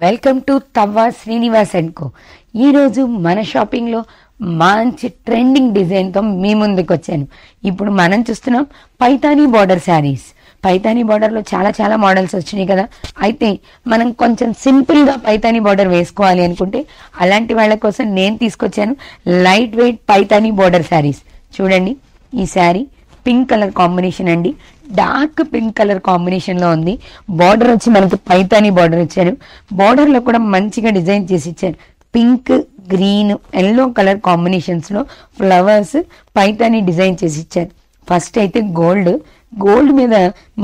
Welcome to Tavva Srinivas and co. ఈరోజు మన షాపింగ్లో మంచి ట్రెండింగ్ డిజైన్తో మీ ముందుకు వచ్చాను. ఇప్పుడు మనం చూస్తున్నాం పైతానీ బార్డర్ శారీస్. పైతానీ బార్డర్లో చాలా చాలా మోడల్స్ వచ్చినాయి కదా. అయితే మనం కొంచెం సింపుల్గా పైతానీ బార్డర్ వేసుకోవాలి అనుకుంటే అలాంటి వాళ్ళ కోసం నేను తీసుకొచ్చాను light weight Paithani border saris. చూడండి, ఈ శారీ పింక్ కలర్ కాంబినేషన్ అండి, డార్క్ పింక్ కలర్ కాంబినేషన్ లో ఉంది. బార్డర్ వచ్చి మనకి పైతానీ బార్డర్ ఇచ్చారు. బార్డర్ లో కూడా మంచిగా డిజైన్ చేసి ఇచ్చారు. Pink, green, yellow colour combinations లో ఫ్లవర్స్ పైతానీ డిజైన్ చేసి ఇచ్చారు. ఫస్ట్ అయితే గోల్డ్ మీద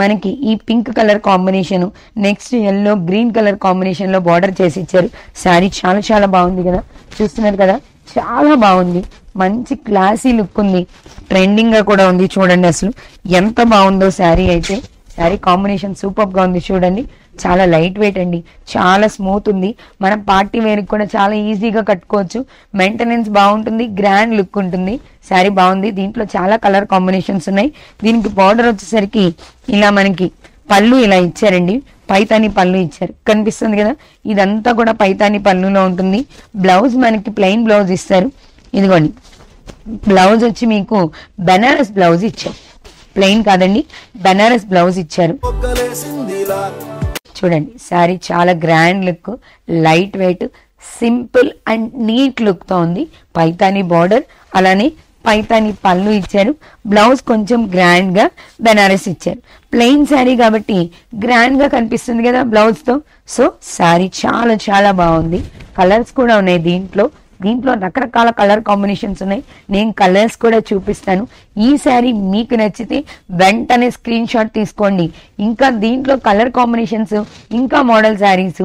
మనకి ఈ pink colour combination, next yellow green colour combination లో బార్డర్ చేసి ఇచ్చారు. శారీ చాలా చాలా బాగుంది కదా, చూస్తున్నారు కదా, చాలా బాగుంది. మంచి క్లాసీ లుక్ ఉంది, ట్రెండింగ్ గా కూడా ఉంది. చూడండి అసలు ఎంత బాగుందో శారీ. అయితే శారీ కాంబినేషన్ సూపర్ గా ఉంది. చూడండి, చాలా లైట్ వెయిట్ అండి, చాలా స్మూత్ ఉంది. మనం పార్టీ వేర్ కూడా చాలా ఈజీగా కట్టుకోవచ్చు. మెయింటెనెన్స్ బాగుంటుంది, గ్రాండ్ లుక్ ఉంటుంది. శారీ బాగుంది. దీంట్లో చాలా కలర్ కాంబినేషన్స్ ఉన్నాయి. దీనికి బార్డర్ వచ్చేసరికి ఇలా మనకి పళ్ళు ఇలా ఇచ్చారండి, పైతానీ పళ్ళు ఇచ్చారు, కనిపిస్తుంది కదా. ఇదంతా కూడా పైతానీ పళ్ళులో ఉంటుంది. బ్లౌజ్ మనకి ప్లెయిన్ బ్లౌజ్ ఇస్తారు. ఇదిగోండి, బ్లౌజ్ వచ్చి మీకు బెనారస్ బ్లౌజ్ ఇచ్చారు, ప్లెయిన్ కాదండి, బెనారస్ బ్లౌజ్ ఇచ్చారు. చూడండి, శారీ చాలా grand look, light weight, simple and neat look తో ఉంది. పైతానీ బార్డర్, అలానే పైతానీ పళ్ళు ఇచ్చారు. బ్లౌజ్ కొంచెం గ్రాండ్ గా బెనారస్ ఇచ్చారు. ప్లెయిన్ శారీ కాబట్టి గ్రాండ్ గా కనిపిస్తుంది కదా బ్లౌజ్ తో. సో శారీ చాలా చాలా బాగుంది. కలర్స్ కూడా ఉన్నాయి దీంట్లో రకరకాల కలర్ కాంబినేషన్స్ ఉన్నాయి. నేను కలర్స్ కూడా చూపిస్తాను. ఈ శారీ మీకు నచ్చితే వెంటనే స్క్రీన్ షాట్ తీసుకోండి. ఇంకా దీంట్లో కలర్ కాంబినేషన్స్, ఇంకా మోడల్ శారీస్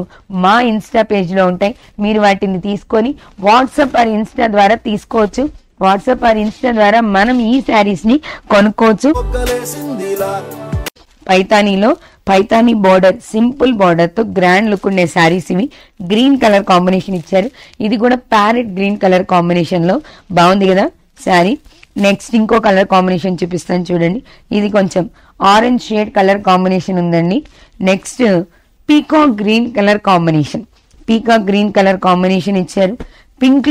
మా ఇన్స్టా పేజ్ లో ఉంటాయి. మీరు వాటిని తీసుకొని వాట్సాప్ ఆర్ ఇన్స్టా ద్వారా తీసుకోవచ్చు. వాట్సాప్ ఆర్ ఇన్స్టా ద్వారా మనం ఈ శారీస్ ని కొనుక్కోవచ్చు. పైతానీలో పైతానీ బార్డర్, సింపుల్ బార్డర్ తో గ్రాండ్ లుక్ ఉండే శారీస్ ఇవి. గ్రీన్ కలర్ కాంబినేషన్ ఇచ్చారు. ఇది కూడా ప్యారెట్ గ్రీన్ కలర్ కాంబినేషన్ లో బాగుంది కదా శారీ. నెక్స్ట్ ఇంకో కలర్ కాంబినేషన్ చూపిస్తాను చూడండి. ఇది కొంచెం ఆరెంజ్ షేడ్ కలర్ కాంబినేషన్ ఉందండి. Next peacock green colour combination, peacock green colour combination ఇచ్చారు. పింక్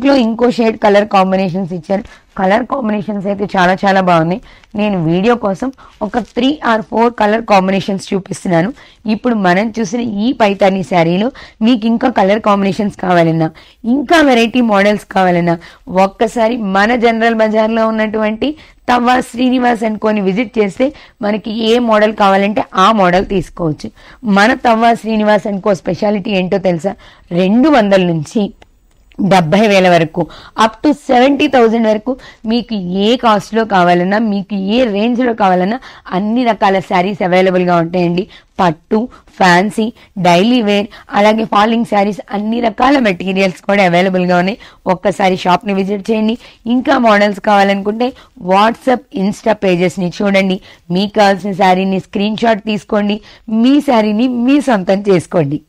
లో ఇంకో షేడ్ కలర్ కాంబినేషన్స్ ఇచ్చారు. కలర్ కాంబినేషన్స్ అయితే చాలా చాలా బాగున్నాయి. నేను వీడియో కోసం ఒక 3 or 4 కలర్ కాంబినేషన్స్ చూపిస్తున్నాను. ఇప్పుడు మనం చూసిన ఈ పైతానీ శారీలో మీకు ఇంకా కలర్ కాంబినేషన్స్ కావాలన్నా, ఇంకా వెరైటీ మోడల్స్ కావాలన్నా ఒక్కసారి మన జనరల్ బజార్లో ఉన్నటువంటి తవ్వా శ్రీనివాస్ అండ్ కోని విజిట్ చేస్తే మనకి ఏ మోడల్ కావాలంటే ఆ మోడల్ తీసుకోవచ్చు. మన Tavva Srinivas and co speciality ఏంటో తెలుసా? 200 నుంచి 70,000 వరకు, అప్ టు 70,000 వరకు మీకు ఏ కాస్ట్ లో కావాలన్నా, మీకు ఏ రేంజ్ లో కావాలన్నా అన్ని రకాల శారీస్ అవైలబుల్ గా ఉంటాయండి. పట్టు, ఫ్యాన్సీ, డైలీ వేర్, అలాగే ఫాలింగ్ శారీస్, అన్ని రకాల మెటీరియల్స్ కూడా అవైలబుల్ గా ఉన్నాయి. ఒక్కసారి షాప్ ని విజిట్ చేయండి. ఇంకా మోడల్స్ కావాలనుకుంటే వాట్సాప్, ఇన్స్టా పేజెస్ ని చూడండి. మీకు కావాల్సిన శారీని స్క్రీన్ షాట్ తీసుకోండి, మీ శారీని మీ సొంతం చేసుకోండి.